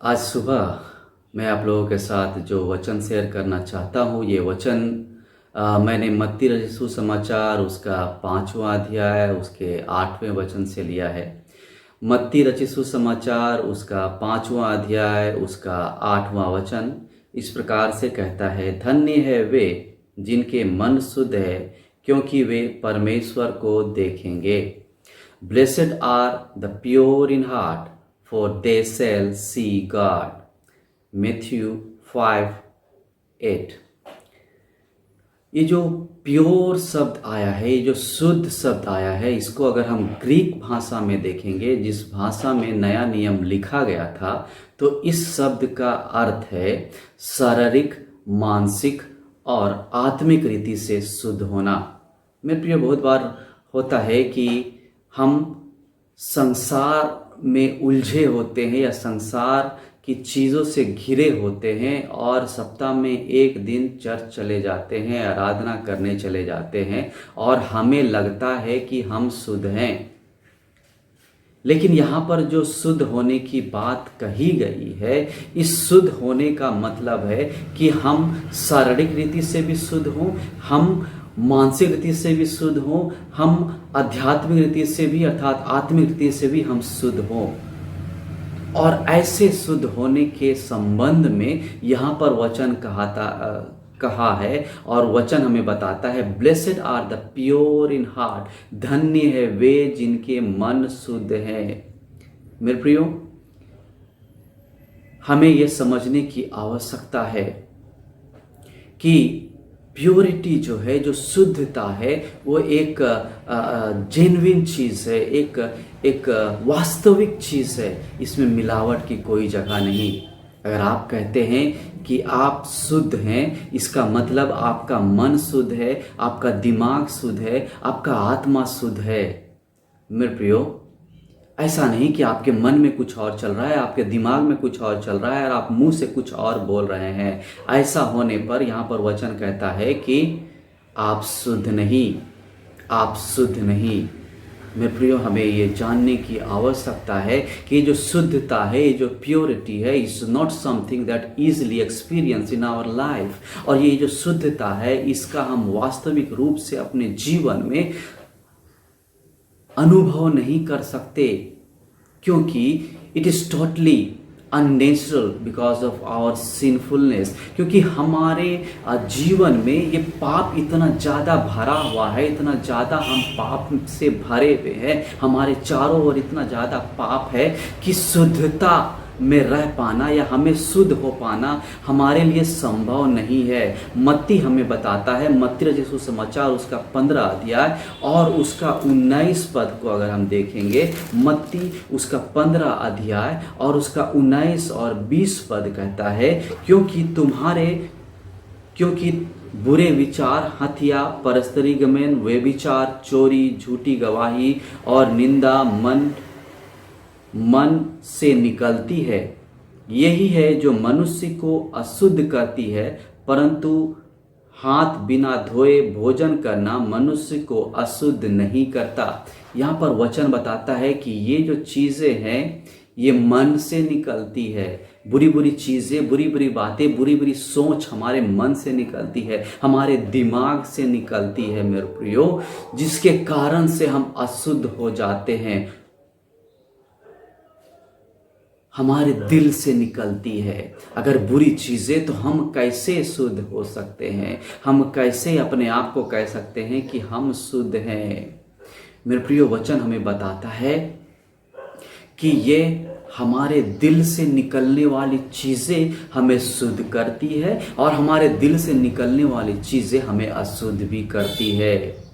आज सुबह मैं आप लोगों के साथ जो वचन शेयर करना चाहता हूँ, ये वचन मैंने मत्ती रचित सुसमाचार उसका 5वां अध्याय उसके 8वें वचन से लिया है। मत्ती रचित सुसमाचार उसका 5वां अध्याय उसका 8वां वचन इस प्रकार से कहता है, धन्य है वे जिनके मन शुद्ध है, क्योंकि वे परमेश्वर को देखेंगे। Blessed are the pure in heart, for they shall see God. Matthew 5:8। ये जो प्योर शब्द आया है, ये जो शुद्ध शब्द आया है, इसको अगर हम ग्रीक भाषा में देखेंगे, जिस भाषा में नया नियम लिखा गया था, तो इस शब्द का अर्थ है शारीरिक, मानसिक और आत्मिक रीति से शुद्ध होना। मेरे प्रिय, बहुत बार होता है कि हम संसार में उलझे होते हैं या संसार की चीज़ों से घिरे होते हैं और सप्ताह में एक दिन चर्च चले जाते हैं, आराधना करने चले जाते हैं और हमें लगता है कि हम शुद्ध हैं। लेकिन यहाँ पर जो शुद्ध होने की बात कही गई है, इस शुद्ध होने का मतलब है कि हम शारीरिक रीति से भी शुद्ध हों, हम मानसिक रीति से भी शुद्ध हों, हम आध्यात्मिक रीति से भी अर्थात आत्मिक रीति से भी हम शुद्ध हों। और ऐसे शुद्ध होने के संबंध में यहाँ पर वचन कहा है और वचन हमें बताता है, blessed are the pure in heart, धन्य है वे जिनके मन शुद्ध है। मेरे प्रियो, हमें यह समझने की आवश्यकता है कि प्योरिटी जो है, जो शुद्धता है, वो एक जेन्युइन चीज़ है, एक वास्तविक चीज़ है। इसमें मिलावट की कोई जगह नहीं। अगर आप कहते हैं कि आप शुद्ध हैं, इसका मतलब आपका मन शुद्ध है, आपका दिमाग शुद्ध है, आपका आत्मा शुद्ध है। मेरे प्रियो, ऐसा नहीं कि आपके मन में कुछ और चल रहा है, आपके दिमाग में कुछ और चल रहा है और आप मुंह से कुछ और बोल रहे हैं। ऐसा होने पर यहाँ पर वचन कहता है कि आप शुद्ध नहीं, आप शुद्ध नहीं। मेरे प्रियो, हमें ये जानने की आवश्यकता है कि जो शुद्धता है, ये जो प्योरिटी है, is not something that easily experience in our life. और ये जो शुद्धता है, इसका हम वास्तविक रूप से अपने जीवन में अनुभव नहीं कर सकते, क्योंकि it is totally unnatural because of our sinfulness. क्योंकि हमारे जीवन में ये पाप इतना ज़्यादा भरा हुआ है, इतना ज़्यादा हम पाप से भरे हुए हैं, हमारे चारों ओर इतना ज़्यादा पाप है कि शुद्धता में रह पाना या हमें शुद्ध हो पाना हमारे लिए संभव नहीं है। मत्ती हमें बताता है, मत्ती रचित सुसमाचार उसका 15 अध्याय और उसका 19 पद को अगर हम देखेंगे, मत्ती उसका 15 अध्याय और उसका 19 और 20 पद कहता है, क्योंकि बुरे विचार, हत्या, परस्त्री गमन, व्यभिचार, चोरी, झूठी गवाही और निंदा मन से निकलती है। यही है जो मनुष्य को अशुद्ध करती है, परंतु हाथ बिना धोए भोजन करना मनुष्य को अशुद्ध नहीं करता। यहाँ पर वचन बताता है कि ये जो चीज़ें हैं, ये मन से निकलती है। बुरी बुरी चीज़ें, बुरी बुरी बातें, बुरी बुरी सोच हमारे मन से निकलती है, हमारे दिमाग से निकलती है मेरे प्रियो, जिसके कारण से हम अशुद्ध हो जाते हैं। हमारे दिल से निकलती है। अगर बुरी चीज़ें, तो हम कैसे शुद्ध हो सकते हैं? हम कैसे अपने आप को कह सकते हैं कि हम शुद्ध हैं? मेरे प्रिय, वचन हमें बताता है कि ये हमारे दिल से निकलने वाली चीज़ें हमें शुद्ध करती है और हमारे दिल से निकलने वाली चीज़ें हमें अशुद्ध भी करती है।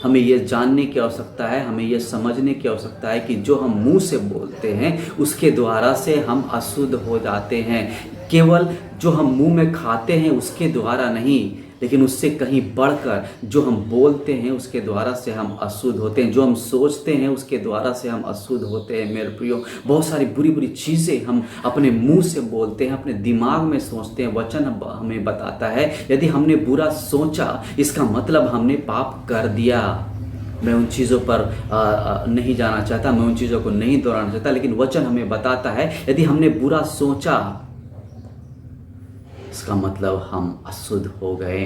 हमें यह जानने की आवश्यकता है, हमें यह समझने की आवश्यकता है कि जो हम मुंह से बोलते हैं उसके द्वारा से हम अशुद्ध हो जाते हैं। केवल जो हम मुंह में खाते हैं उसके द्वारा नहीं, लेकिन उससे कहीं बढ़कर जो हम बोलते हैं उसके द्वारा से हम अशुद्ध होते हैं। जो हम सोचते हैं उसके द्वारा से हम अशुद्ध होते हैं। मेरे प्रियो, बहुत सारी बुरी बुरी चीज़ें हम अपने मुंह से बोलते हैं, अपने दिमाग में सोचते हैं। वचन हमें बताता है, यदि हमने बुरा सोचा, इसका मतलब हमने पाप कर दिया। मैं उन चीज़ों पर नहीं जाना चाहता, मैं उन चीज़ों को नहीं दोहराना चाहता, लेकिन वचन हमें बताता है यदि हमने बुरा सोचा, इसका मतलब हम अशुद्ध हो गए,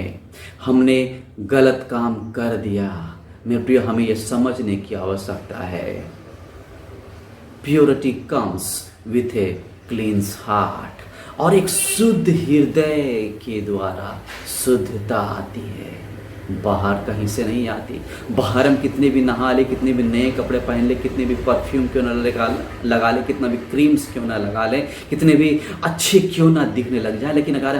हमने गलत काम कर दिया। मेरे प्रिय, हमें यह समझने की आवश्यकता है, purity comes with A क्लींस heart, और एक शुद्ध हृदय के द्वारा शुद्धता आती है, बाहर कहीं से नहीं आती। बाहर हम कितने भी नहा ले, कितने भी नए कपड़े पहन ले, कितने भी परफ्यूम क्यों ना लगा ले, कितना भी क्रीम्स क्यों ना लगा ले, कितने भी अच्छे क्यों ना दिखने लग जाए, लेकिन अगर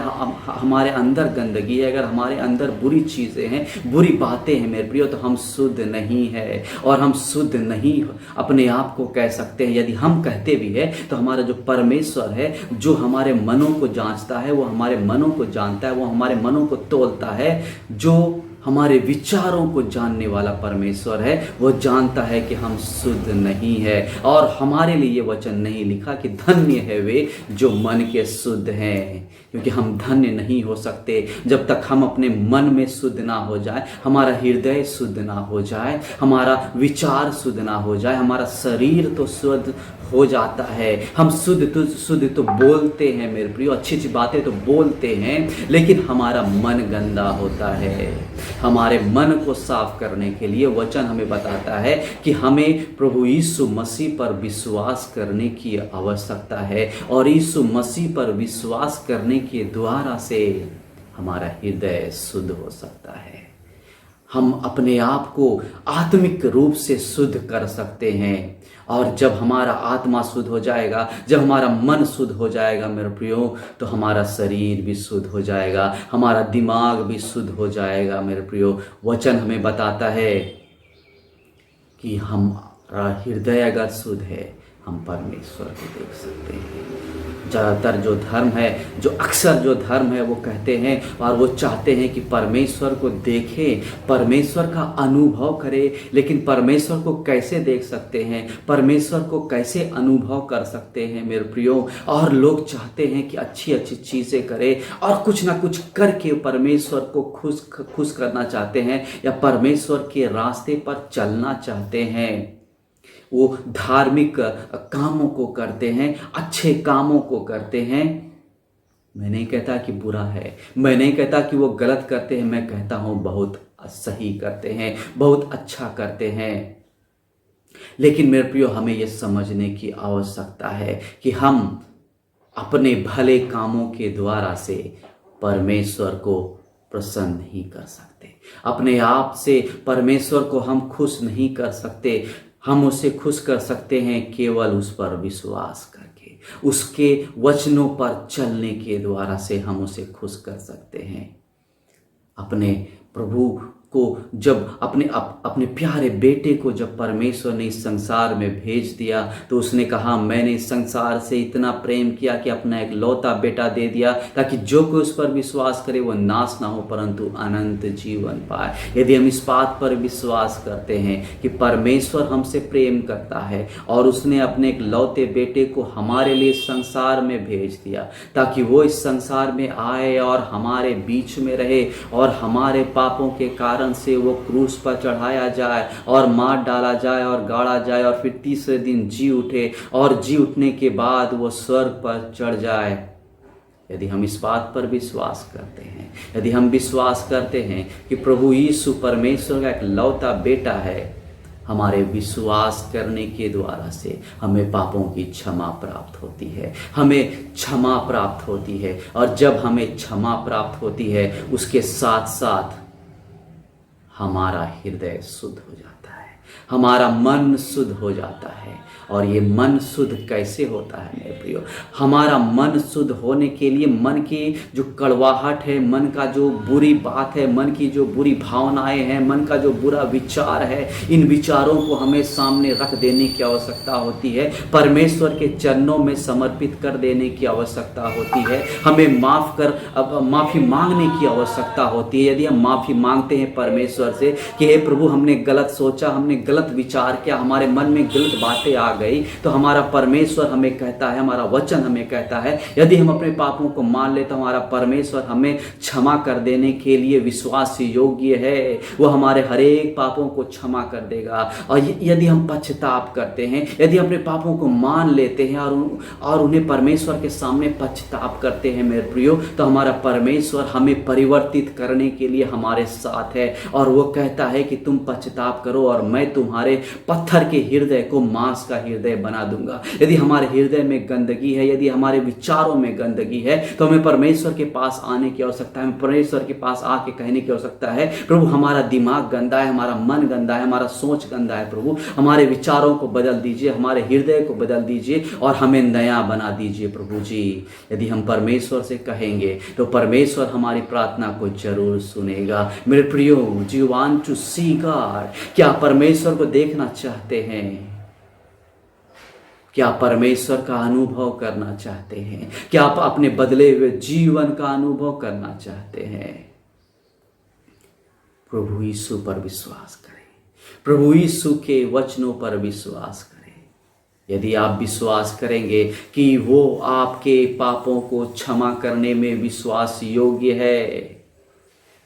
हमारे अंदर गंदगी है, अगर हमारे अंदर बुरी चीज़ें हैं, बुरी बातें हैं मेरे प्रियो, तो हम शुद्ध नहीं है, और हम शुद्ध नहीं अपने आप को कह सकते हैं। यदि हम कहते भी है तो हमारा जो परमेश्वर है, जो हमारे मनों को जांचता है, वो हमारे मनों को जानता है, वो हमारे मनों को तोलता है, जो हमारे विचारों को जानने वाला परमेश्वर है, वो जानता है कि हम शुद्ध नहीं है। और हमारे लिए ये वचन नहीं लिखा कि धन्य है वे जो मन के शुद्ध हैं, क्योंकि हम धन्य नहीं हो सकते जब तक हम अपने मन में शुद्ध ना हो जाए, हमारा हृदय शुद्ध ना हो जाए, हमारा विचार शुद्ध ना हो जाए। हमारा शरीर तो शुद्ध हो जाता है, हम शुद्ध तो बोलते हैं मेरे प्रियो, अच्छी अच्छी बातें तो बोलते हैं, लेकिन हमारा मन गंदा होता है। हमारे मन को साफ करने के लिए वचन हमें बताता है कि हमें प्रभु यीशु मसीह पर विश्वास करने की आवश्यकता है, और यीशु मसीह पर विश्वास करने के द्वारा से हमारा हृदय शुद्ध हो सकता है। हम अपने आप को आत्मिक रूप से शुद्ध कर सकते हैं, और जब हमारा आत्मा शुद्ध हो जाएगा, जब हमारा मन शुद्ध हो जाएगा मेरे प्रियो, तो हमारा शरीर भी शुद्ध हो जाएगा, हमारा दिमाग भी शुद्ध हो जाएगा मेरे प्रियो। वचन हमें बताता है कि हमारा हृदय अगर शुद्ध है, हम परमेश्वर को देख सकते हैं। ज़्यादातर जो धर्म है, जो अक्सर जो धर्म है, वो कहते हैं और वो चाहते हैं कि परमेश्वर को देखें, परमेश्वर का अनुभव करें, लेकिन परमेश्वर को कैसे देख सकते हैं, परमेश्वर को कैसे अनुभव कर सकते हैं मेरे प्रियो। और लोग चाहते हैं कि अच्छी अच्छी चीज़ें करें और कुछ ना कुछ करके परमेश्वर को खुश करना चाहते हैं, या परमेश्वर के रास्ते पर चलना चाहते हैं। वो धार्मिक कामों को करते हैं, अच्छे कामों को करते हैं। मैं नहीं कहता कि बुरा है, मैं नहीं कहता कि वो गलत करते हैं, मैं कहता हूँ बहुत सही करते हैं, बहुत अच्छा करते हैं। लेकिन मेरे प्रियो, हमें ये समझने की आवश्यकता है कि हम अपने भले कामों के द्वारा से परमेश्वर को प्रसन्न नहीं कर सकते। अपने आप से परमेश्वर को हम खुश नहीं कर सकते। हम उसे खुश कर सकते हैं केवल उस पर विश्वास करके, उसके वचनों पर चलने के द्वारा से हम उसे खुश कर सकते हैं। अपने प्रभु को जब अपने प्यारे बेटे को जब परमेश्वर ने इस संसार में भेज दिया, तो उसने कहा, मैंने इस संसार से इतना प्रेम किया कि अपना एक लौता बेटा दे दिया, ताकि जो कोई उस पर विश्वास करे वो नाश ना हो परंतु अनंत जीवन पाए। यदि हम इस बात पर विश्वास करते हैं कि परमेश्वर हमसे प्रेम करता है और उसने अपने एक लौते बेटे को हमारे लिए संसार में भेज दिया, ताकि वो इस संसार में आए और हमारे बीच में रहे, और हमारे पापों के कारण से वो क्रूस पर चढ़ाया जाए और मार डाला जाए और गाड़ा जाए, और फिर तीसरे दिन जी उठे, और जी उठने के बाद वो स्वर्ग पर चढ़ जाए। यदि हम इस बात पर विश्वास करते हैं, यदि हम विश्वास करते हैं कि प्रभु यीशु परमेश्वर का एक लौता बेटा है, हमारे विश्वास करने के द्वारा से हमें पापों की क्षमा प्राप्त होती है, हमें क्षमा प्राप्त होती है। और जब हमें क्षमा प्राप्त होती है, उसके साथ साथ हमारा हृदय शुद्ध हो जाता है, हमारा मन शुद्ध हो जाता है। और ये मन शुद्ध कैसे होता है मेरे प्रियो? हमारा मन शुद्ध होने के लिए मन की जो कड़वाहट है, मन का जो बुरी बात है, मन की जो बुरी भावनाएं हैं, मन का जो बुरा विचार है, इन विचारों को हमें सामने रख देने की आवश्यकता होती है, परमेश्वर के चरणों में समर्पित कर देने की आवश्यकता होती है। हमें माफ़ी मांगने की आवश्यकता होती है। यदि हम माफ़ी मांगते हैं परमेश्वर से कि हे प्रभु, हमने गलत सोचा, हमने गलत विचार किया, हमारे मन में गलत बातें आ गई, तो हमारा परमेश्वर हमें कहता है, हमारा वचन हमें कहता है, यदि हम अपने पापों को मान ले तो हमारा परमेश्वर हमें क्षमा कर देने के लिए विश्वास योग्य है। वो हमारे हर एक पापों को क्षमा कर देगा। और यदि हम पश्चाताप करते हैं, यदि अपने पापों को मान लेते हैं और उन्हें परमेश्वर के सामने पश्चाताप करते हैं मेरे प्रियो, तो हमारा परमेश्वर हमें परिवर्तित करने के लिए हमारे साथ है। और वो कहता है कि तुम पश्चाताप करो और मैं तुम्हारे पत्थर के हृदय को मांस का हृदय बना दूंगा। यदि हमारे हृदय में गंदगी है, यदि हमारे विचारों में गंदगी है, तो हमें परमेश्वर के पास आने की आवश्यकता है। हमें परमेश्वर के पास आके कहने की आवश्यकता है, प्रभु हमारा दिमाग गंदा है, हमारा मन गंदा है, हमारा सोच गंदा है, प्रभु हमारे विचारों को बदल दीजिए, हमारे हृदय को बदल दीजिए और हमें नया बना दीजिए प्रभु जी। यदि हम परमेश्वर से कहेंगे तो परमेश्वर हमारी प्रार्थना को जरूर सुनेगा। मेरे प्रियो, do you want to see God? क्या परमेश्वर को देखना चाहते हैं? क्या परमेश्वर का अनुभव करना चाहते हैं? क्या आप अपने बदले हुए जीवन का अनुभव करना चाहते हैं? प्रभु यीशु पर विश्वास करें, प्रभु यीशु के वचनों पर विश्वास करें। यदि आप विश्वास करेंगे कि वो आपके पापों को क्षमा करने में विश्वास योग्य है,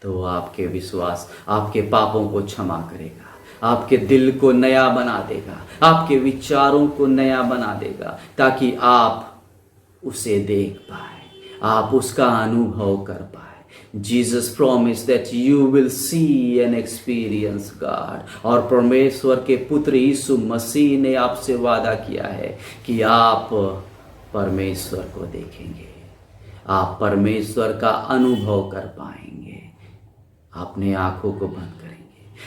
तो आपके विश्वास आपके पापों को क्षमा करेगा, आपके दिल को नया बना देगा, आपके विचारों को नया बना देगा, ताकि आप उसे देख पाए, आप उसका अनुभव कर पाए। Jesus promised that you will see and experience God। और परमेश्वर के पुत्र यीशु मसीह ने आपसे वादा किया है कि आप परमेश्वर को देखेंगे, आप परमेश्वर का अनुभव कर पाएंगे। अपने आंखों को बंद करेंगे,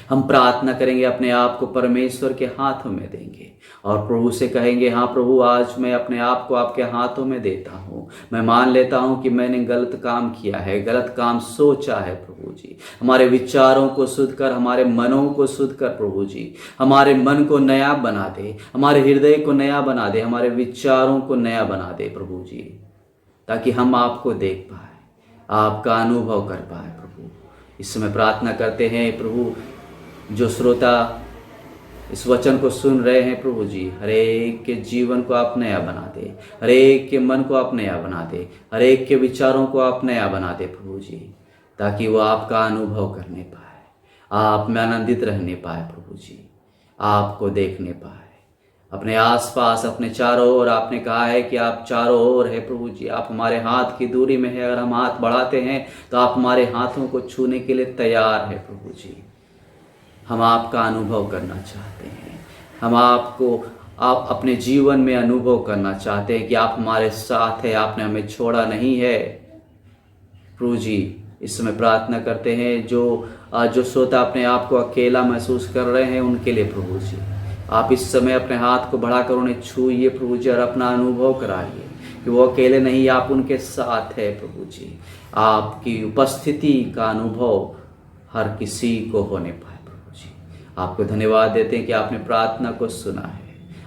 हम प्रार्थना करेंगे, अपने आप को परमेश्वर के हाथों में देंगे और प्रभु से कहेंगे, हाँ प्रभु, आज मैं अपने आप को आपके हाथों में देता हूँ। मैं मान लेता हूँ कि मैंने गलत काम किया है, गलत काम सोचा है प्रभु जी। हमारे विचारों को शुद्ध कर, हमारे मनों को शुद्ध कर प्रभु जी। हमारे मन को नया बना दे, हमारे हृदय को नया बना दे, हमारे विचारों को नया बना दे प्रभु जी, ताकि हम आपको देख पाए, आपका अनुभव कर पाए प्रभु। इस समय प्रार्थना करते हैं प्रभु, जो श्रोता इस वचन को सुन रहे हैं प्रभु जी, हर एक के जीवन को आप नया बना दे, हर एक के मन को आप नया बना दे, हर एक के विचारों को आप नया बना दे प्रभु जी, ताकि वो आपका अनुभव करने पाए, आप में आनंदित रहने पाए प्रभु जी, आपको देखने पाए अपने आसपास, अपने चारों ओर। आपने कहा है कि आप चारों ओर है प्रभु जी, आप हमारे हाथ की दूरी में है। अगर हम हाथ बढ़ाते हैं तो आप हमारे हाथों को छूने के लिए तैयार है प्रभु जी। हम आपका अनुभव करना चाहते हैं, हम आपको आप अपने जीवन में अनुभव करना चाहते हैं कि आप हमारे साथ हैं, आपने हमें छोड़ा नहीं है प्रभु जी। इस समय प्रार्थना करते हैं जो श्रोता अपने आप को अकेला महसूस कर रहे हैं, उनके लिए प्रभु जी आप इस समय अपने हाथ को बढ़ाकर उन्हें छूइए प्रभु जी और अपना अनुभव कराइए कि वो अकेले नहीं, आप उनके साथ है प्रभु जी। आपकी उपस्थिति का अनुभव हर किसी को होने पाए प्रभु जी। आपको धन्यवाद देते हैं कि आपने प्रार्थना को सुना है,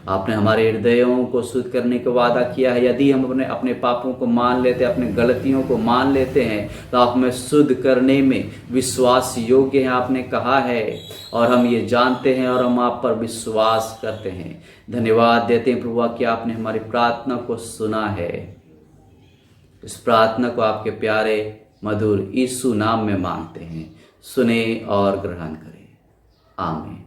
आपने हमारे हृदयों को शुद्ध करने का वादा किया है। यदि हम अपने पापों को मान लेते हैं, अपने गलतियों को मान लेते हैं, तो आप हमें शुद्ध करने में विश्वास योग्य हैं, आपने कहा है, और हम ये जानते हैं और हम आप पर विश्वास करते हैं। धन्यवाद देते हैं प्रभु कि आपने हमारी प्रार्थना को सुना है। इस प्रार्थना को आपके प्यारे मधुर यीशु नाम में मांगते हैं, सुने और ग्रहण करें, आमीन।